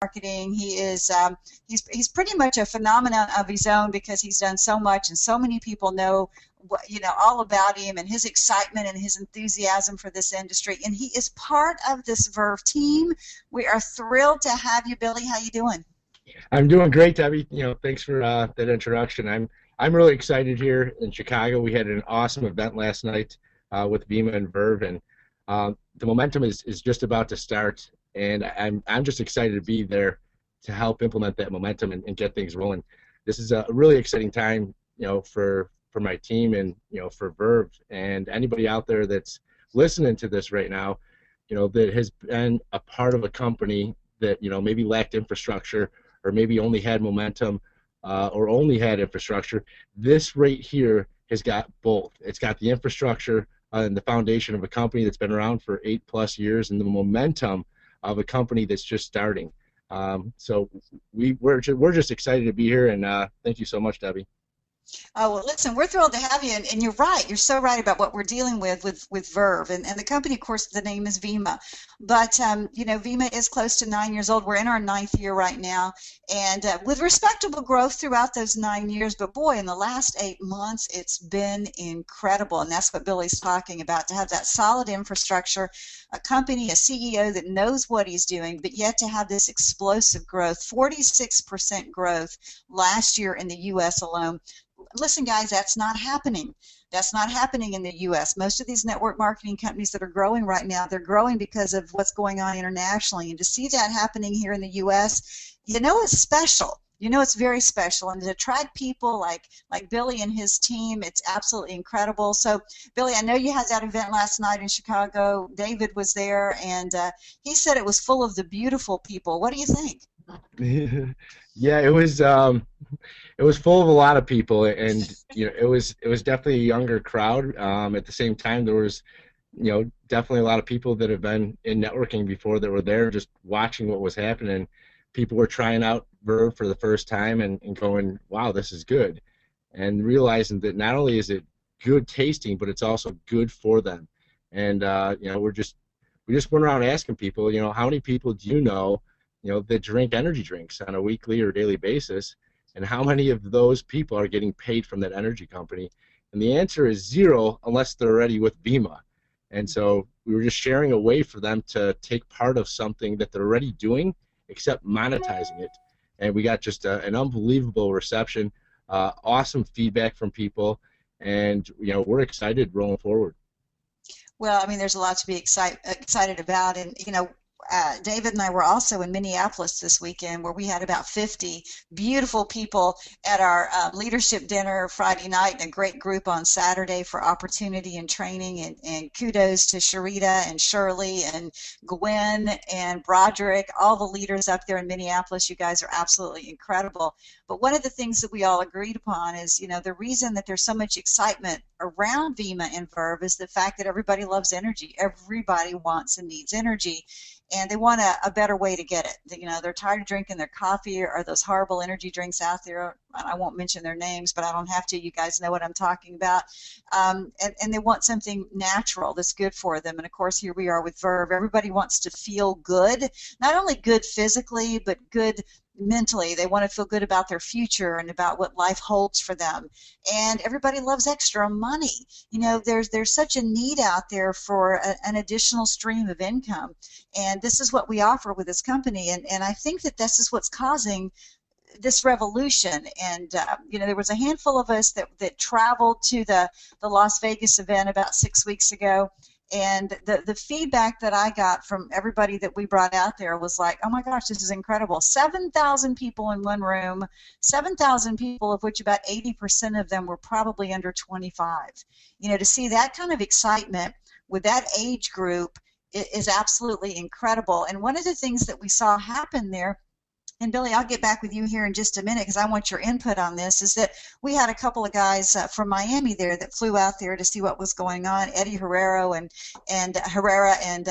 marketing. He is he's pretty much a phenomenon of his own because he's done so much, and so many people know all about him and his excitement and his enthusiasm for this industry. And he is part of this Verve team. We are thrilled to have you, Billy. How you doing? I'm doing great, Debbie. Thanks for that introduction. I'm really excited here in Chicago. We had an awesome event last night with Vemma and Verve, and the momentum is just about to start. And I'm just excited to be there to help implement that momentum and get things rolling. This is a really exciting time, for my team and for Verve and anybody out there that's listening to this right now, that has been a part of a company that maybe lacked infrastructure or maybe only had momentum or only had infrastructure. This right here has got both. It's got the infrastructure and the foundation of a company that's been around for 8+ years, and the momentum of a company that's just starting. So we're just excited to be here, and thank you so much, Debbie. Oh, well, listen, we're thrilled to have you, and you're right. You're so right about what we're dealing with Verve, and the company, of course, the name is Vemma, but Vemma is close to 9 years old. We're in our 9th year right now, and with respectable growth throughout those 9 years. But boy, in the last 8 months, it's been incredible, and that's what Billy's talking about. To have that solid infrastructure, a company, a CEO that knows what he's doing, but yet to have this explosive growth, 46% growth last year in the U.S. alone. Listen, guys, that's not happening. That's not happening in the U.S. Most of these network marketing companies that are growing right now, they're growing because of what's going on internationally. And to see that happening here in the U.S., it's special. It's very special. And to attract people like Billy and his team, it's absolutely incredible. So, Billy, I know you had that event last night in Chicago. David was there, and he said it was full of the beautiful people. What do you think? Yeah, it was full of a lot of people, and it was definitely a younger crowd. At the same time, there was definitely a lot of people that have been in networking before that were there just watching what was happening. People were trying out Verve for the first time and going, wow, this is good, and realizing that not only is it good tasting, but it's also good for them. And we just went around asking people, how many people do you know that drink energy drinks on a weekly or daily basis, and how many of those people are getting paid from that energy company? And the answer is 0 unless they're already with Vemma. And so we were just sharing a way for them to take part of something that they're already doing, except monetizing it. And we got just an unbelievable reception, awesome feedback from people, and we're excited rolling forward. Well, I mean, there's a lot to be excited about, and David and I were also in Minneapolis this weekend, where we had about 50 beautiful people at our leadership dinner Friday night, and a great group on Saturday for opportunity and training. And kudos to Sharita and Shirley and Gwen and Broderick, all the leaders up there in Minneapolis. You guys are absolutely incredible. But one of the things that we all agreed upon is, the reason that there's so much excitement around Vemma and Verve is the fact that everybody loves energy. Everybody wants and needs energy, and they want a better way to get it. They're tired of drinking their coffee or those horrible energy drinks out there. I won't mention their names, but I don't have to. You guys know what I'm talking about. And they want something natural that's good for them. And, of course, here we are with Verve. Everybody wants to feel good, not only good physically, but good mentally. They want to feel good about their future and about what life holds for them. And everybody loves extra money. There's such a need out there for an additional stream of income. And this is what we offer with this company. And I think that this is what's causing this revolution. And there was a handful of us that traveled to the Las Vegas event about 6 weeks ago. And the feedback that I got from everybody that we brought out there was like, oh my gosh, this is incredible. 7,000 people in one room, 7,000 people, of which about 80% of them were probably under 25. To see that kind of excitement with that age group is absolutely incredible. And one of the things that we saw happen there, and Billy, I'll get back with you here in just a minute because I want your input on this, is that we had a couple of guys from Miami there that flew out there to see what was going on. Eddie Herrera and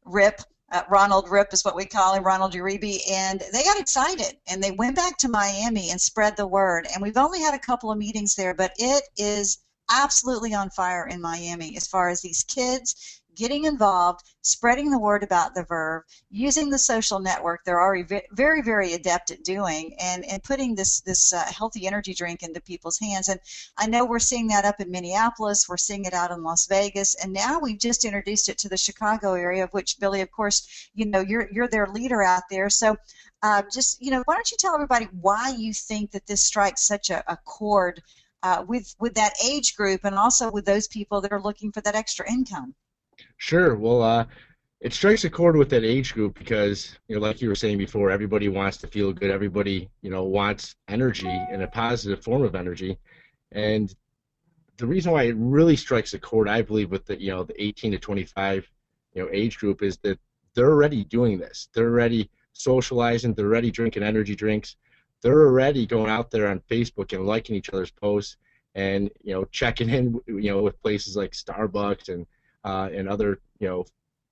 Rip. Ronald Rip is what we call him, Ronald Uribe, and they got excited, and they went back to Miami and spread the word. And we've only had a couple of meetings there, but it is absolutely on fire in Miami as far as these kids getting involved, spreading the word about the Verve, using the social network they're already very, very adept at doing, and putting this healthy energy drink into people's hands. And I know we're seeing that up in Minneapolis, we're seeing it out in Las Vegas, and now we've just introduced it to the Chicago area, of which, Billy, of course, you're their leader out there. So just, why don't you tell everybody why you think that this strikes such a chord with that age group, and also with those people that are looking for that extra income? Sure. Well, it strikes a chord with that age group because, like you were saying before, everybody wants to feel good. Everybody, wants energy and a positive form of energy. And the reason why it really strikes a chord, I believe, with the 18 to 25, age group is that they're already doing this. They're already socializing. They're already drinking energy drinks. They're already going out there on Facebook and liking each other's posts and checking in with places like Starbucks and other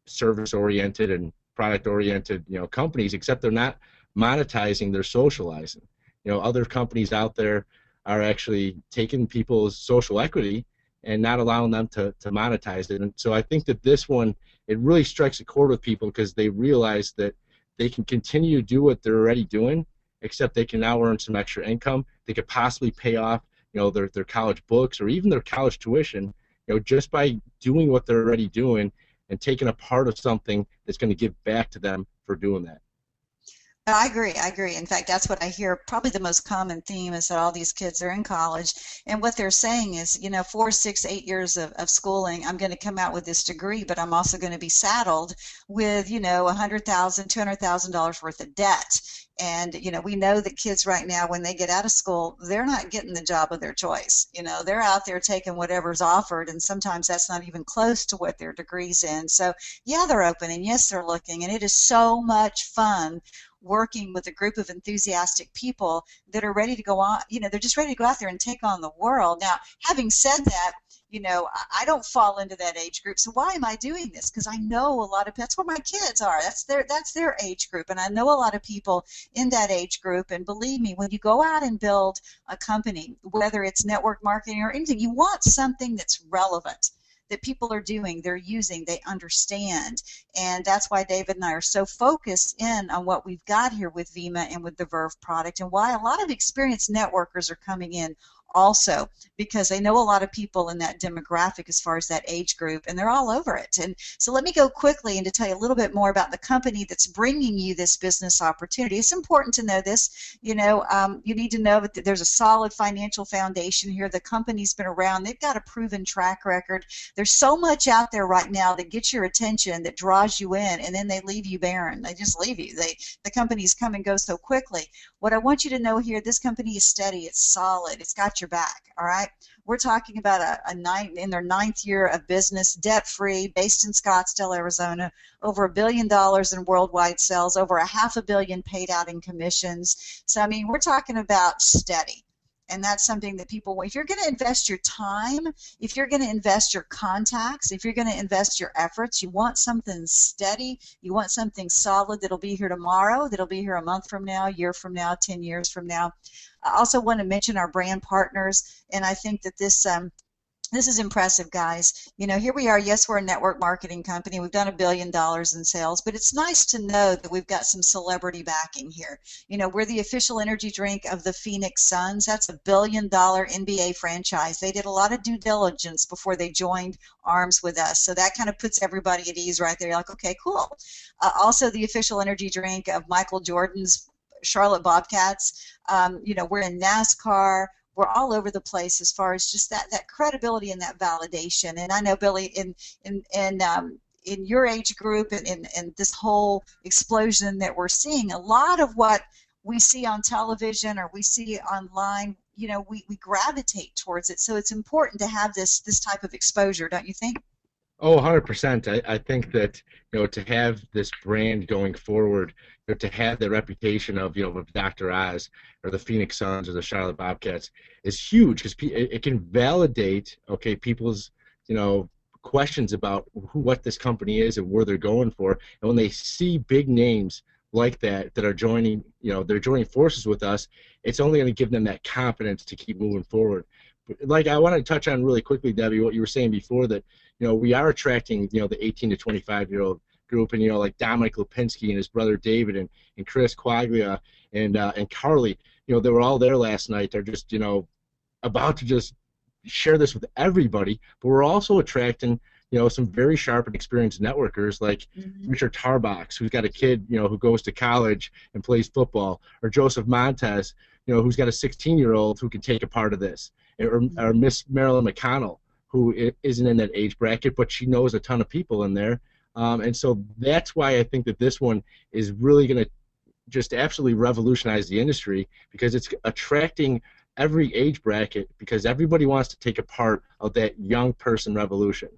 service oriented and product oriented companies, except they're not monetizing their socializing. Other companies out there are actually taking people's social equity and not allowing them to monetize it. And so I think that this one, it really strikes a chord with people because they realize that they can continue to do what they're already doing, except they can now earn some extra income. They could possibly pay off their college books or even their college tuition, just by doing what they're already doing and taking a part of something that's going to give back to them for doing that. I agree. I agree. In fact, that's what I hear. Probably the most common theme is that all these kids are in college, and what they're saying is, 4, 6, 8 years of schooling, I'm going to come out with this degree, but I'm also going to be saddled with, $100,000, $200,000 worth of debt. And, we know that kids right now, when they get out of school, they're not getting the job of their choice. They're out there taking whatever's offered, and sometimes that's not even close to what their degree's in. So, yeah, they're open, and yes, they're looking, and it is so much fun working with a group of enthusiastic people that are ready to go on, they're just ready to go out there and take on the world. Now, having said that, I don't fall into that age group. So why am I doing this? Because I know a lot of, that's where my kids are. That's their age group. And I know a lot of people in that age group. And believe me, when you go out and build a company, whether it's network marketing or anything, you want something that's relevant, that people are doing, they're using, they understand. And that's why David and I are so focused in on what we've got here with Vemma and with the Verve product, and why a lot of experienced networkers are coming in also, because they know a lot of people in that demographic as far as that age group, and they're all over it. And so let me go quickly and to tell you a little bit more about the company that's bringing you this business opportunity. It's important to know this. You need to know that there's a solid financial foundation here. The company's been around. They've got a proven track record. There's so much out there right now that gets your attention, that draws you in, and then they leave you barren. They just leave you. The companies come and go so quickly. What I want you to know here, this company is steady. It's solid. It's got your back. All right. We're talking about in their 9th year of business, debt-free, based in Scottsdale, Arizona, over $1 billion in worldwide sales, over $500 million paid out in commissions. So, I mean, we're talking about steady. And that's something that people, if you're going to invest your time, if you're going to invest your contacts, if you're going to invest your efforts, you want something steady, you want something solid that'll be here tomorrow, that'll be here a month from now, a year from now, 10 years from now. I also want to mention our brand partners, and I think that this is impressive, guys. Here we are. Yes, we're a network marketing company. We've done $1 billion in sales, but it's nice to know that we've got some celebrity backing here. We're the official energy drink of the Phoenix Suns. That's a $1 billion NBA franchise. They did a lot of due diligence before they joined arms with us, so that kind of puts everybody at ease right there. You're like, okay, cool. Also, the official energy drink of Michael Jordan's Charlotte Bobcats. We're in NASCAR. We're all over the place as far as just that credibility and that validation. And I know, Billy, in your age group and this whole explosion that we're seeing, a lot of what we see on television or we see online, we gravitate towards it. So it's important to have this type of exposure, don't you think? Oh, 100%. I think that, to have this brand going forward, to have the reputation of, of Dr. Oz or the Phoenix Suns or the Charlotte Bobcats is huge because it can validate, people's, questions about what this company is and where they're going for. And when they see big names like that are joining, they're joining forces with us, it's only going to give them that confidence to keep moving forward. Like I want to touch on really quickly, Debbie, what you were saying before that, we are attracting, the 18 to 25-year-old group, and like Dominic Lipinski and his brother David and Chris Quaglia and Carly, they were all there last night. They're just, about to just share this with everybody, but we're also attracting, some very sharp and experienced networkers like Richard Tarbox, who's got a kid, who goes to college and plays football, or Joseph Montez, who's got a 16-year-old who can take a part of this, or Miss Marilyn McConnell, who isn't in that age bracket, but she knows a ton of people in there. And so that's why I think that this one is really going to just absolutely revolutionize the industry, because it's attracting every age bracket, because everybody wants to take a part of that young person revolution.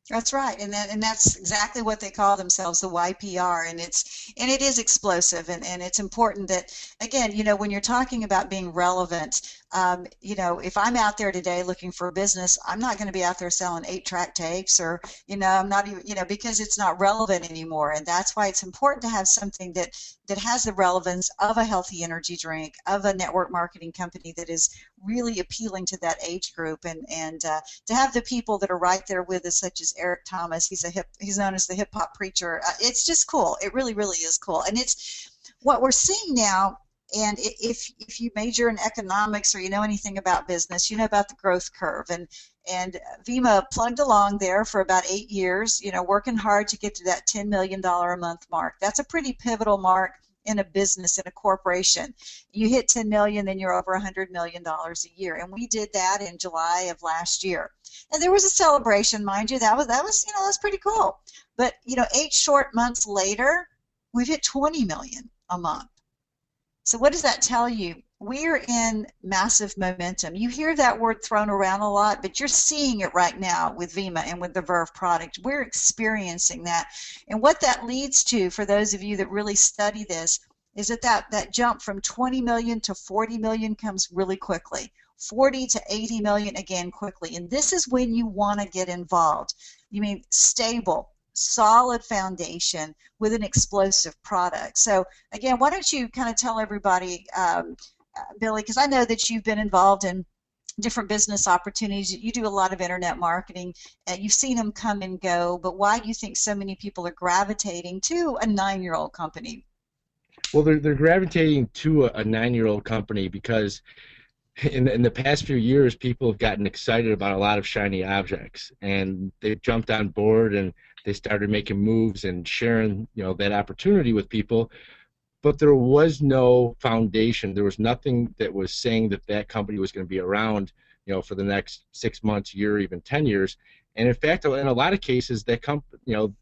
That's right, and that's exactly what they call themselves, the YPR, and it is explosive, and it's important that, again, when you're talking about being relevant, if I'm out there today looking for a business, I'm not going to be out there selling 8-track tapes, or I'm not even, because it's not relevant anymore, and that's why it's important to have something that has the relevance of a healthy energy drink, of a network marketing company that is really appealing to that age group, and to have the people that are right there with us, such as Eric Thomas. He's known as the hip hop preacher. It's just cool. It really, really is cool, and it's what we're seeing now. And if you major in economics, or you know anything about business, you know about the growth curve. And Vemma plugged along there for about 8 years, working hard to get to that $10 million a month mark. That's a pretty pivotal mark in a business, in a corporation. You hit 10 million, then you're over $100 million a year. And we did that in July of last year. And there was a celebration, mind you. That was pretty cool. But 8 short months later, we've hit 20 million a month. So what does that tell you? We're in massive momentum. You hear that word thrown around a lot, but you're seeing it right now with Vemma and with the Verve product. We're experiencing that. And what that leads to, for those of you that really study this, is that jump from 20 million to 40 million comes really quickly. 40 to 80 million again quickly. And this is when you want to get involved. You mean stable, solid foundation with an explosive product. So again, why don't you kind of tell everybody, Billy, because I know that you've been involved in different business opportunities. You do a lot of internet marketing. You've seen them come and go, but why do you think so many people are gravitating to a 9-year-old company? Well, they're gravitating to a 9-year-old company because in the past few years, people have gotten excited about a lot of shiny objects, and they jumped on board and they started making moves and sharing, that opportunity with people. But there was no foundation. There was nothing that was saying that company was going to be around, for the next 6 months, year, even 10 years. And in fact, in a lot of cases, a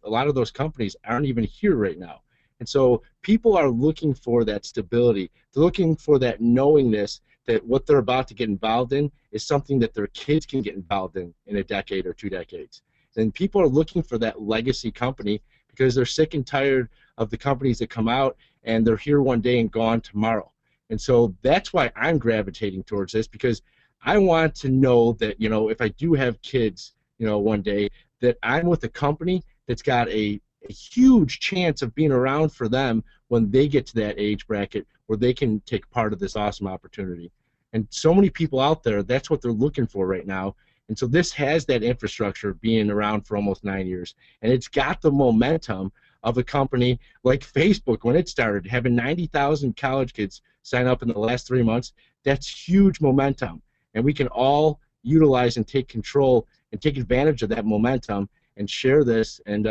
lot of those companies aren't even here right now. And so people are looking for that stability. They're looking for that knowingness that what they're about to get involved in is something that their kids can get involved in a decade or 2 decades. And people are looking for that legacy company because they're sick and tired of the companies that come out and they're here one day and gone tomorrow. And so that's why I'm gravitating towards this, because I want to know that, if I do have kids, one day, that I'm with a company that's got a huge chance of being around for them when they get to that age bracket where they can take part of this awesome opportunity. And so many people out there, that's what they're looking for right now. And so this has that infrastructure being around for almost 9 years. And it's got the momentum of a company like Facebook when it started, having 90,000 college kids sign up in the last 3 months. That's huge momentum. And we can all utilize and take control and take advantage of that momentum and share this and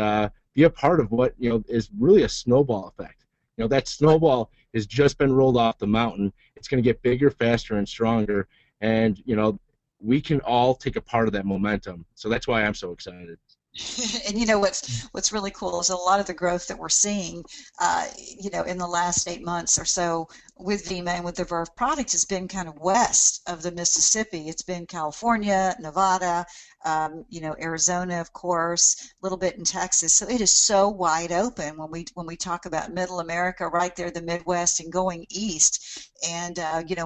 be a part of what is really a snowball effect. That snowball has just been rolled off the mountain. It's going to get bigger, faster, and stronger. And we can all take a part of that momentum. So that's why I'm so excited. And what's really cool is a lot of the growth that we're seeing, in the last 8 months or so with Vemma and with the Verve product has been kind of west of the Mississippi. It's been California, Nevada, Arizona, of course, a little bit in Texas. So it is so wide open when we talk about Middle America, right there, the Midwest, and going east. And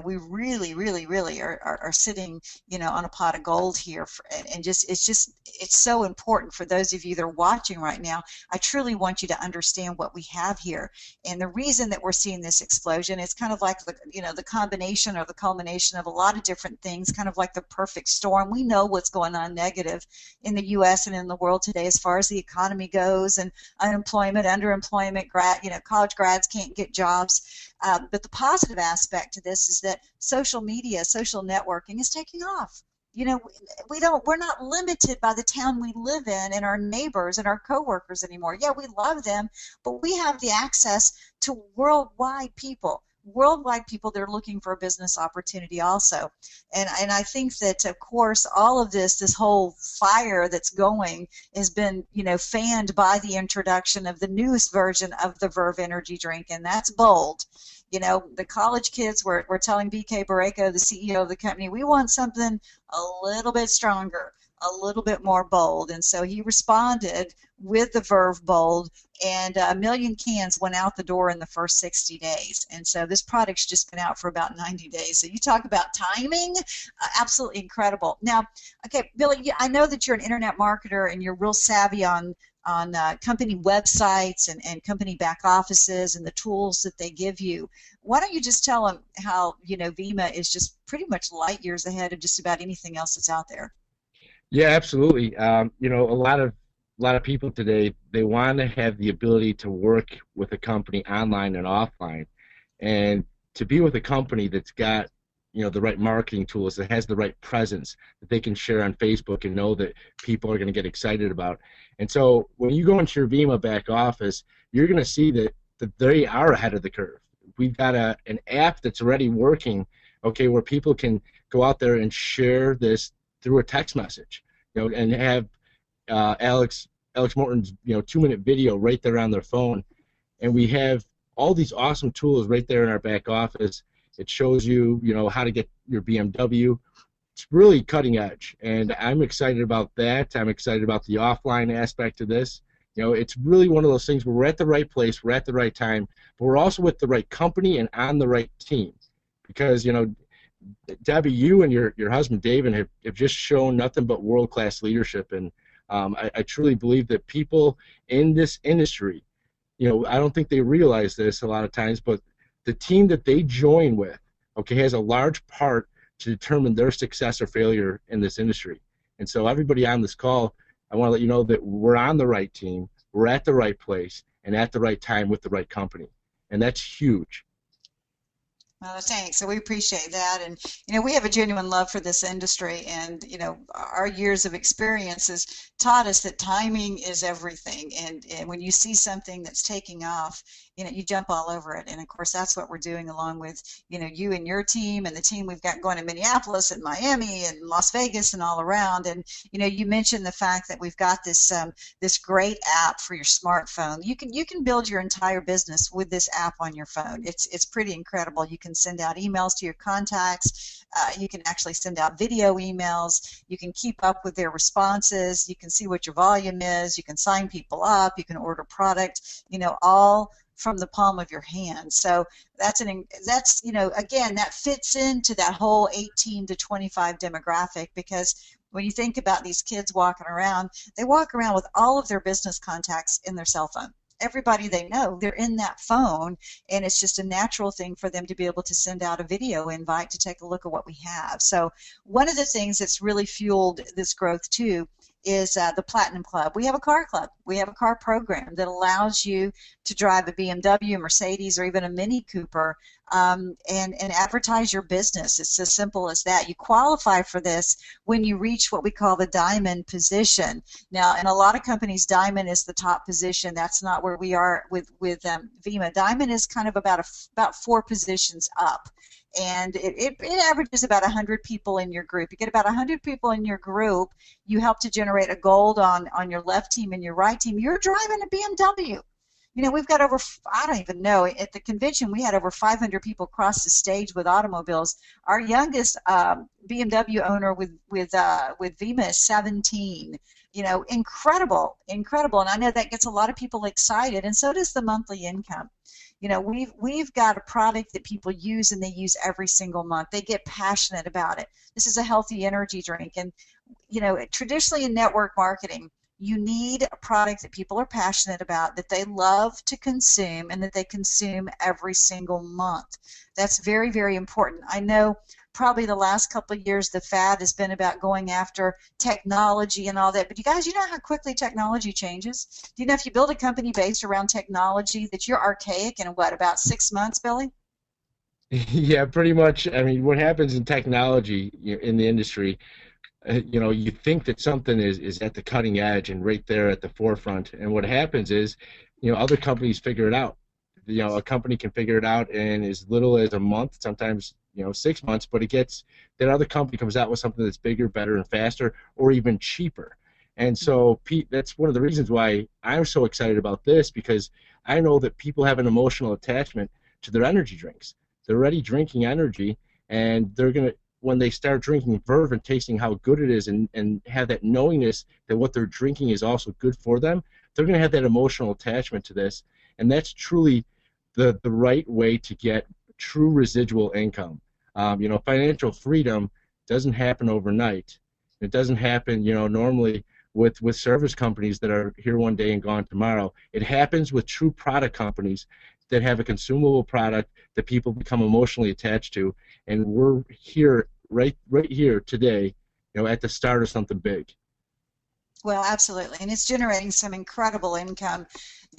we really, really, really are sitting, on a pot of gold here. And it's so important for those of you that are watching right now. I truly want you to understand what we have here. And the reason that we're seeing this explosion is kind kind of like the combination or the culmination of a lot of different things, kind of like the perfect storm. We know what's going on negative in the U.S. and in the world today as far as the economy goes, and unemployment, underemployment, college grads can't get jobs. But the positive aspect to this is that social media, social networking is taking off. We're not limited by the town we live in and our neighbors and our coworkers anymore. Yeah, we love them, but we have the access to worldwide people that are looking for a business opportunity also. And I think that, of course, all of this whole fire that's going has been, fanned by the introduction of the newest version of the Verve energy drink, and that's bold. The college kids were telling BK Barreco, the CEO of the company, we want something a little bit stronger, a little bit more bold. And so he responded with the Verve Bold, and 1 million cans went out the door in the first 60 days. And so this product's just been out for about 90 days. So you talk about timing, absolutely incredible. Now, okay, Billy, I know that you're an internet marketer and you're real savvy on company websites and company back offices and the tools that they give you. Why don't you just tell them how, Vemma is just pretty much light years ahead of just about anything else that's out there? Yeah, absolutely. A lot of people today, they want to have the ability to work with a company online and offline, and to be with a company that's got the right marketing tools, that has the right presence that they can share on Facebook and know that people are going to get excited about. And so when you go into your Vemma back office, you're going to see that they are ahead of the curve. We've got an app that's already working, okay, where people can go out there and share this through a text message, and have Alex Morton's 2-minute video right there on their phone, and we have all these awesome tools right there in our back office. It shows you how to get your BMW. It's really cutting edge, and I'm excited about that. I'm excited about the offline aspect of this. It's really one of those things where we're at the right place, we're at the right time, but we're also with the right company and on the right team, because Debbie, you and your husband David have just shown nothing but world-class leadership, and I truly believe that people in this industry, I don't think they realize this a lot of times, but the team that they join with, okay, has a large part to determine their success or failure in this industry. And so everybody on this call, I want to let you know that we're on the right team, we're at the right place, and at the right time with the right company. And that's huge. Well, thanks. So we appreciate that, and we have a genuine love for this industry, and our years of experience has taught us that timing is everything. And when you see something that's taking off, you jump all over it. And of course, that's what we're doing, along with you and your team and the team we've got going in Minneapolis and Miami and Las Vegas and all around. And you mentioned the fact that we've got this this great app for your smartphone. You can build your entire business with this app on your phone. It's pretty incredible. You can send out emails to your contacts. You can actually send out video emails. You can keep up with their responses. You can see what your volume is. You can sign people up. You can order product. All from the palm of your hand. So again, that fits into that whole 18 to 25 demographic, because when you think about these kids walking around, they walk around with all of their business contacts in their cell phone. Everybody they know, they're in that phone, and it's just a natural thing for them to be able to send out a video invite to take a look at what we have. So one of the things that's really fueled this growth too is the Platinum Club. We have a car club. We have a car program that allows you to drive a BMW, Mercedes, or even a Mini Cooper and advertise your business. It's as simple as that. You qualify for this when you reach what we call the diamond position. Now, in a lot of companies, diamond is the top position. That's not where we are with Vemma. Diamond is kind of about 4 positions up. And it averages about 100 people in your group. You get about 100 people in your group. You help to generate a gold on your left team and your right team. You're driving a BMW. We've got over, I don't even know, at the convention we had over 500 people cross the stage with automobiles. Our youngest BMW owner with Vemma is 17. Incredible. And I know that gets a lot of people excited, and so does the monthly income. We've got a product that people use, and they use every single month. They get passionate about it. This is a healthy energy drink, and traditionally in network marketing, You need a product that people are passionate about, that they love to consume, and that they consume every single month. That's very, very important. I know probably the last couple of years the fad has been about going after technology and all that. But you guys, you know how quickly technology changes? Do you know if you build a company based around technology that you're archaic in what, about 6 months, Billy? Yeah, pretty much. I mean, what happens in technology, in the industry, you think that something is at the cutting edge and right there at the forefront, and what happens is, other companies figure it out. A company can figure it out in as little as a month, sometimes 6 months, but it gets that other company comes out with something that's bigger, better, and faster, or even cheaper. And so, Pete, that's one of the reasons why I'm so excited about this, because I know that people have an emotional attachment to their energy drinks. They're already drinking energy, and they're gonna when they start drinking Verve and tasting how good it is, and have that knowingness that what they're drinking is also good for them, they're going to have that emotional attachment to this. And that's truly the right way to get true residual income. Financial freedom doesn't happen overnight. It doesn't happen, normally with service companies that are here one day and gone tomorrow. It happens with true product companies that have a consumable product that people become emotionally attached to, and we're here right here today, at the start of something big. Well, absolutely. And it's generating some incredible income.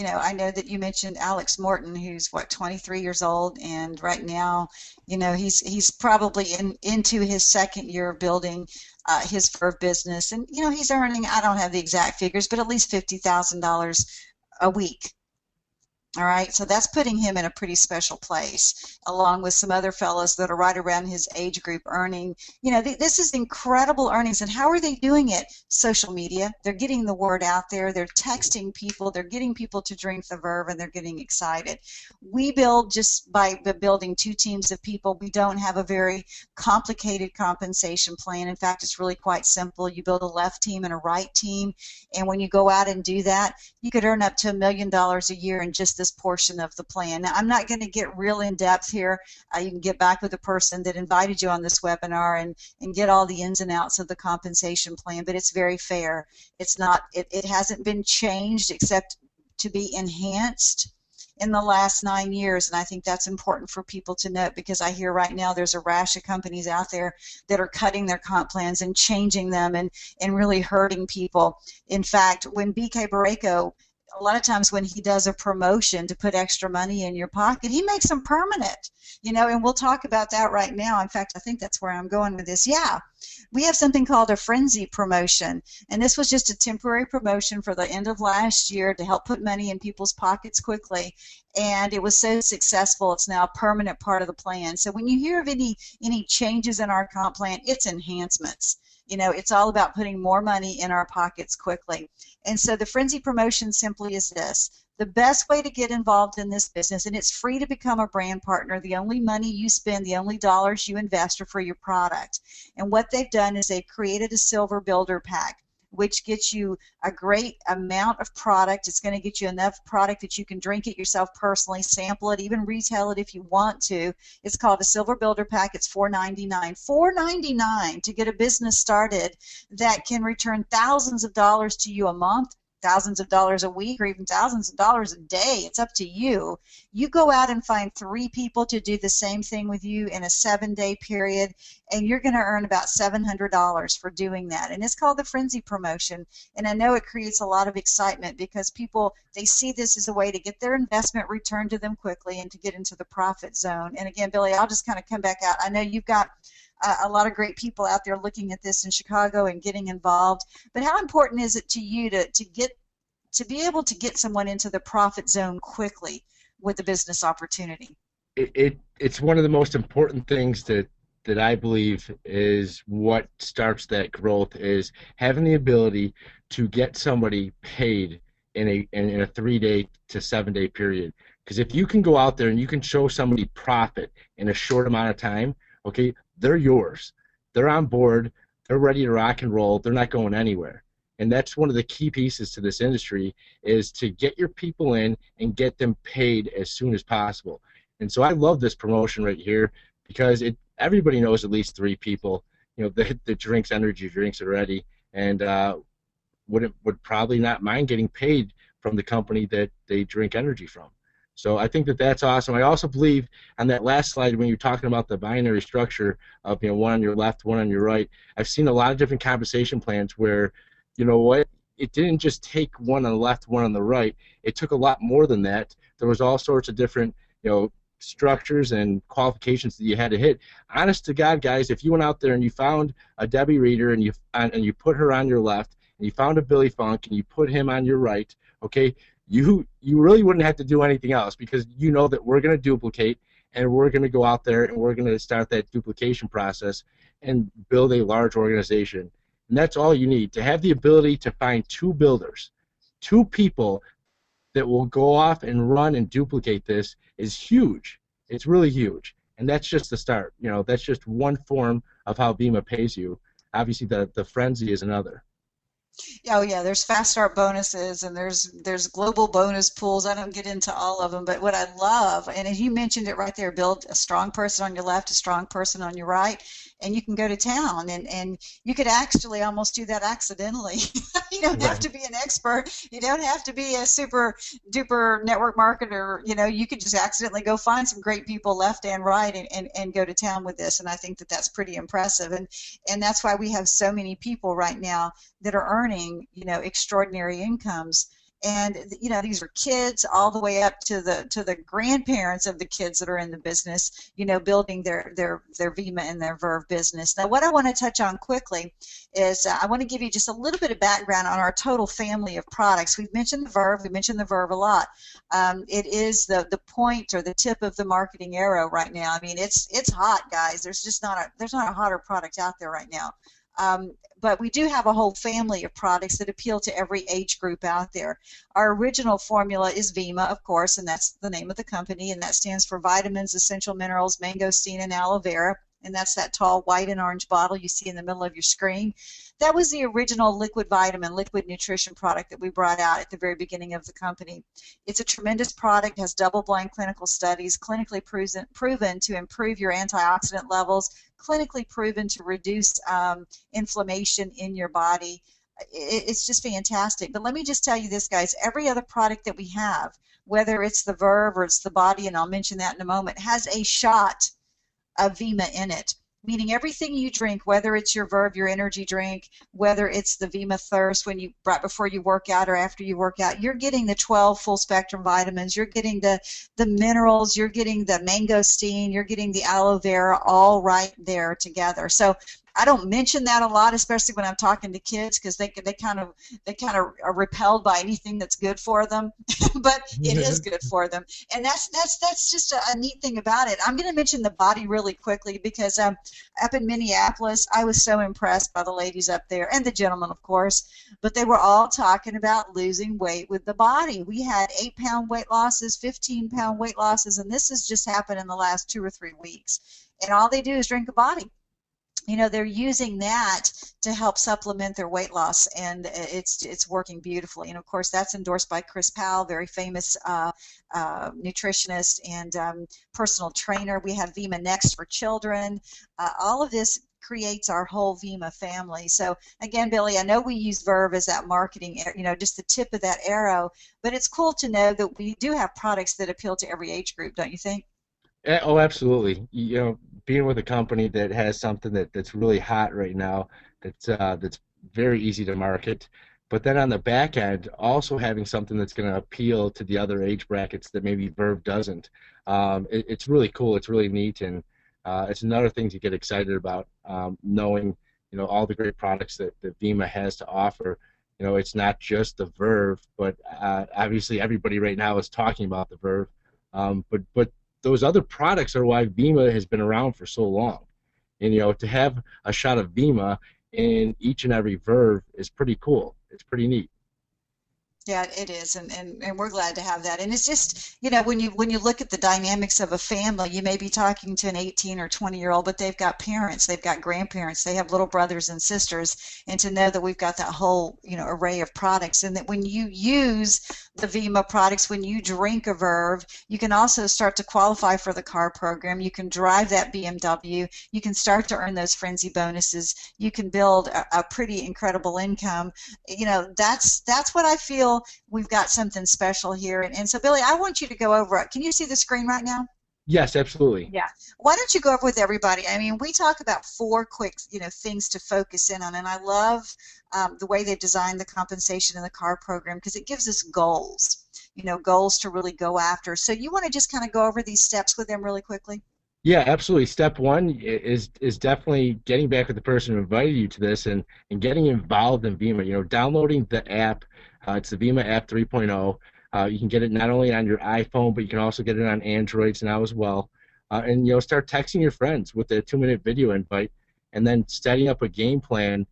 I know that you mentioned Alex Morton, who's what, 23 years old, and right now, he's probably into his second year of building his Verve business, and he's earning, I don't have the exact figures, but at least $50,000 a week. All right, so that's putting him in a pretty special place, along with some other fellows that are right around his age group earning. This is incredible earnings. And how are they doing it? Social media. They're getting the word out there. They're texting people. They're getting people to drink the Verve, and they're getting excited. We build just by building two teams of people. We don't have a very complicated compensation plan. In fact, it's really quite simple. You build a left team and a right team, and when you go out and do that, you could earn up to $1 million a year in just this portion of the plan. Now, I'm not going to get real in depth here. You can get back with the person that invited you on this webinar and get all the ins and outs of the compensation plan, but it's very fair. It hasn't been changed except to be enhanced in the last 9 years, and I think that's important for people to note, because I hear right now there's a rash of companies out there that are cutting their comp plans and changing them and really hurting people. In fact, when BK Barreco, a lot of times when he does a promotion to put extra money in your pocket, he makes them permanent, and we'll talk about that right now. In fact, I think that's where I'm going with this. Yeah, we have something called a frenzy promotion, and this was just a temporary promotion for the end of last year to help put money in people's pockets quickly, and it was so successful it's now a permanent part of the plan. So when you hear of any changes in our comp plan, it's enhancements. It's all about putting more money in our pockets quickly. And so the frenzy promotion simply is this: the best way to get involved in this business, and it's free to become a brand partner. The only money you spend, the only dollars you invest are for your product. And what they've done is they've created a silver builder pack, which gets you a great amount of product. It's going to get you enough product that you can drink it yourself personally, sample it, even retail it if you want to. It's called a Silver Builder Pack. It's $4.99. $4.99 to get a business started that can return thousands of dollars to you a month, thousands of dollars a week, or even thousands of dollars a day. It's up to you. You go out and find 3 people to do the same thing with you in a 7-day period, and you're going to earn about $700 for doing that. And it's called the Frenzy Promotion. And I know it creates a lot of excitement because people, they see this as a way to get their investment returned to them quickly and to get into the profit zone. And again, Billy, I'll just kind of come back out. I know you've got a lot of great people out there looking at this in Chicago and getting involved. But how important is it to you to be able to get someone into the profit zone quickly with a business opportunity? It's one of the most important things that I believe is what starts that growth, is having the ability to get somebody paid in a 3-day to 7-day period. Because if you can go out there and you can show somebody profit in a short amount of time, okay, they're yours. They're on board. They're ready to rock and roll. They're not going anywhere. And that's one of the key pieces to this industry, is to get your people in and get them paid as soon as possible. And so I love this promotion right here, because everybody knows at least 3 people, that drinks energy drinks already. And would probably not mind getting paid from the company that they drink energy from. So I think that that's awesome. I also believe on that last slide when you're talking about the binary structure of one on your left, one on your right, I've seen a lot of different compensation plans where, you know what, it didn't just take one on the left, one on the right. It took a lot more than that. There was all sorts of different, structures and qualifications that you had to hit. Honest to God, guys, if you went out there and you found a Debbie Reader and you put her on your left, and you found a Billy Funk and you put him on your right, okay, you really wouldn't have to do anything else because you know that we're going to duplicate and we're going to go out there and we're going to start that duplication process and build a large organization. And that's all you need to have the ability to find two builders, two people that will go off and run and duplicate this is huge. It's really huge. And that's just the start. That's just one form of how Vemma pays you. Obviously, the frenzy is another. Oh yeah, there's fast start bonuses and there's global bonus pools. I don't get into all of them, but what I love, and as you mentioned it right there, build a strong person on your left, a strong person on your right, and you can go to town and you could actually almost do that accidentally. You don't have to be an expert. You don't have to be a super duper network marketer. You could just accidentally go find some great people left and right and go to town with this. And I think that that's pretty impressive. And that's why we have so many people right now that are earning, extraordinary incomes. And these are kids all the way up to the grandparents of the kids that are in the business, building their Vemma and their Verve business. Now, what I want to touch on quickly is I want to give you just a little bit of background on our total family of products. We've mentioned the Verve. We mentioned the Verve a lot. It is the point or the tip of the marketing arrow right now. I mean, it's hot, guys. There's not a hotter product out there right now. But we do have a whole family of products that appeal to every age group out there. Our original formula is Vemma, of course, and that's the name of the company, and that stands for vitamins, essential minerals, mangosteen, and aloe vera. And that's that tall white and orange bottle you see in the middle of your screen. That was the original liquid vitamin, liquid nutrition product that we brought out at the very beginning of the company. It's a tremendous product, has double-blind clinical studies, clinically proven to improve your antioxidant levels, clinically proven to reduce inflammation in your body. It's just fantastic. But let me just tell you this, guys. Every other product that we have, whether it's the Verve or it's the Body, and I'll mention that in a moment, has a shot of Vemma in it. Meaning everything you drink, whether it's your Verve, your energy drink, whether it's the Vemma Thirst right before you work out or after you work out, you're getting the 12 full spectrum vitamins, you're getting the minerals, you're getting the mangosteen, you're getting the aloe vera all right there together. So I don't mention that a lot, especially when I'm talking to kids, because they kind of are repelled by anything that's good for them, but it is good for them, and that's just a neat thing about it. I'm going to mention the Body really quickly because up in Minneapolis, I was so impressed by the ladies up there and the gentlemen, of course, but they were all talking about losing weight with the Body. We had 8-pound weight losses, 15-pound weight losses, and this has just happened in the last 2 or 3 weeks, and all they do is drink a Body. They're using that to help supplement their weight loss, and it's working beautifully. And of course, that's endorsed by Chris Powell, very famous nutritionist and personal trainer. We have Vemma Next for children. All of this creates our whole Vemma family. So again, Billy, I know we use Verve as that marketing, just the tip of that arrow, but it's cool to know that we do have products that appeal to every age group, don't you think? Oh, absolutely. Being with a company that has something that's really hot right now, that's very easy to market, but then on the back end, also having something that's going to appeal to the other age brackets that maybe Verve doesn't. It's really cool. It's really neat, and it's another thing to get excited about. Knowing all the great products that Vemma has to offer. It's not just the Verve, but obviously everybody right now is talking about the Verve. But those other products are why Vemma has been around for so long. And to have a shot of Vemma in each and every Verve is pretty cool. It's pretty neat. Yeah, it is, and we're glad to have that. And it's just, when you look at the dynamics of a family, you may be talking to an 18 or 20-year-old, but they've got parents, they've got grandparents, they have little brothers and sisters, and to know that we've got that whole, array of products, and that when you use the Vema products, when you drink a Verve, you can also start to qualify for the car program. You can drive that BMW. You can start to earn those frenzy bonuses. You can build a pretty incredible income. That's what I feel. We've got something special here. And so, Billy, I want you to go over it. Can you see the screen right now? Yes, absolutely. Yeah. Why don't you go over with everybody? I mean, we talk about four quick, things to focus in on, and I love the way they've designed the compensation in the car program because it gives us goals, goals to really go after. So you want to just kind of go over these steps with them really quickly? Yeah, absolutely. Step one is definitely getting back with the person who invited you to this and getting involved in Vema. Downloading the app. It's the Vema app 3.0. You can get it not only on your iPhone, but you can also get it on Androids now as well. And start texting your friends with a 2-minute video invite, and then setting up a game plan.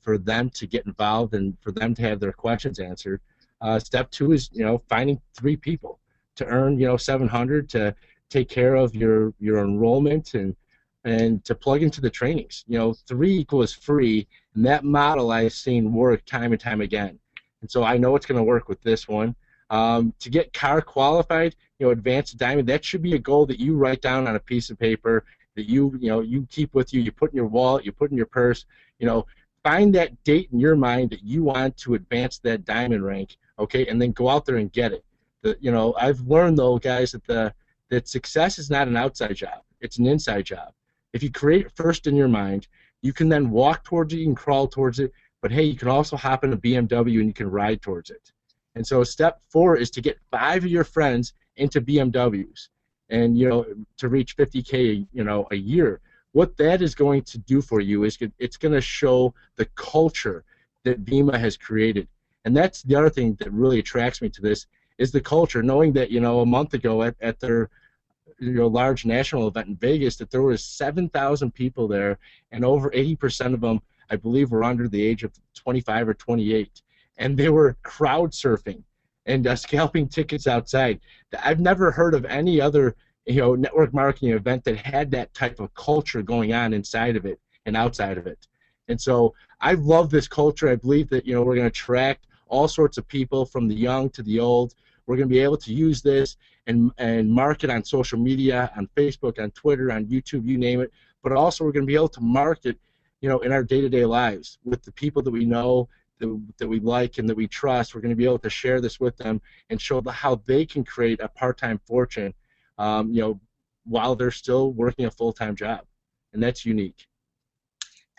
For them to get involved and for them to have their questions answered. Step two is finding 3 people to earn 700 to take care of your enrollment and to plug into the trainings. 3 equals free, and that model I've seen work time and time again. And so I know it's going to work with this one. To get car qualified, advanced diamond, that should be a goal that you write down on a piece of paper that you keep with you. You put in your wallet, you put in your purse. Find that date in your mind that you want to advance that diamond rank, okay, and then go out there and get it. I've learned though, guys, that success is not an outside job; it's an inside job. If you create it first in your mind, you can then walk towards it, you can crawl towards it, but hey, you can also hop in a BMW and you can ride towards it. And so step 4 is to get 5 of your friends into BMWs and to reach 50K a year. What that is going to do for you is it's going to show the culture that Vema has created. And that's the other thing that really attracts me to this is the culture, knowing that a month ago at their large national event in Vegas that there was 7,000 people there, and over 80% of them, I believe, were under the age of 25 or 28, and they were crowd surfing and scalping tickets outside. I've never heard of any other network marketing event that had that type of culture going on inside of it and outside of it. And so I love this culture. I believe that we're going to attract all sorts of people from the young to the old. We're going to be able to use this and market on social media, on Facebook, on Twitter, on YouTube, you name it. But also we're going to be able to market, in our day-to-day lives with the people that we know, that we like, and that we trust. We're going to be able to share this with them and show how they can create a part-time fortune, while they're still working a full-time job, and that's unique.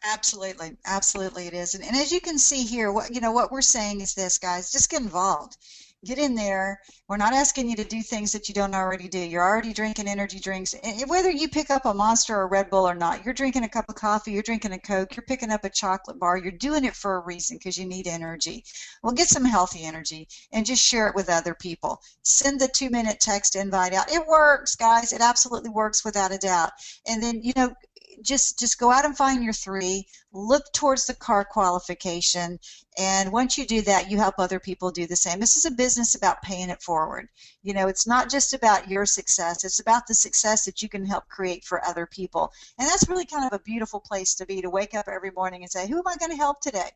Absolutely, absolutely it is. And as you can see here, what we're saying is this, guys, just get involved. Get in there. We're not asking you to do things that you don't already do. You're already drinking energy drinks. And whether you pick up a Monster or a Red Bull or not, you're drinking a cup of coffee, you're drinking a Coke, you're picking up a chocolate bar, you're doing it for a reason because you need energy. Well, get some healthy energy and just share it with other people. Send the 2-minute text invite out. It works, guys. It absolutely works without a doubt. And then, just go out and find your 3, look towards the car qualification, and once you do that, you help other people do the same. This is a business about paying it forward. It's not just about your success, it's about the success that you can help create for other people. And that's really kind of a beautiful place to be, to wake up every morning and say, who am I going to help today?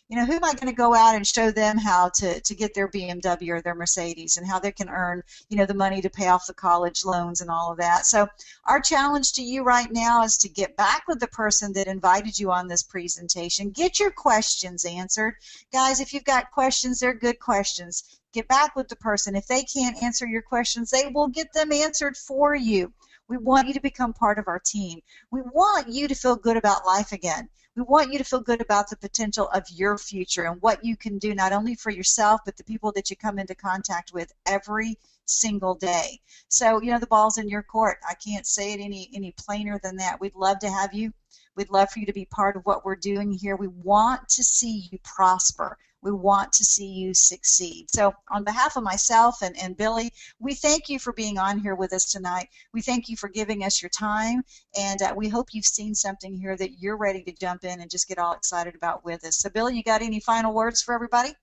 Who am I going to go out and show them how to get their BMW or their Mercedes and how they can earn, the money to pay off the college loans and all of that. So our challenge to you right now is to get back with the person that invited you on this presentation. Get your questions answered. Guys, if you've got questions, they're good questions. Get back with the person. If they can't answer your questions, they will get them answered for you. We want you to become part of our team. We want you to feel good about life again. We want you to feel good about the potential of your future and what you can do not only for yourself but the people that you come into contact with every single day. So, the ball's in your court. I can't say it any plainer than that. We'd love to have you. We'd love for you to be part of what we're doing here. We want to see you prosper. We want to see you succeed. So on behalf of myself and Billy, we thank you for being on here with us tonight. We thank you for giving us your time, and we hope you've seen something here that you're ready to jump in and just get all excited about with us. So Billy, you got any final words for everybody?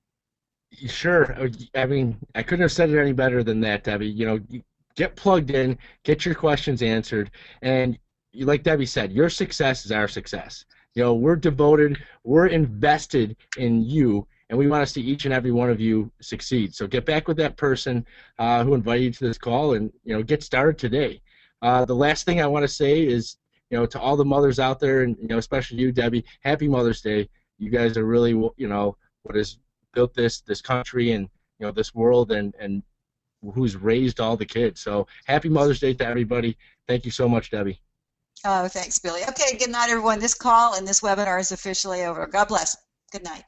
Sure. I mean, I couldn't have said it any better than that, Debbie. Get plugged in, get your questions answered, and like Debbie said, your success is our success. We're devoted, we're invested in you, and we want to see each and every one of you succeed. So get back with that person who invited you to this call, and get started today. The last thing I want to say is, to all the mothers out there, and especially you, Debbie, Happy Mother's Day. You guys are really, what is built this country and this world, and who's raised all the kids. So happy Mother's Day to everybody. Thank you so much, Debbie. Oh, thanks, Billy. Okay, good night, everyone. This call and this webinar is officially over. God bless. Good night.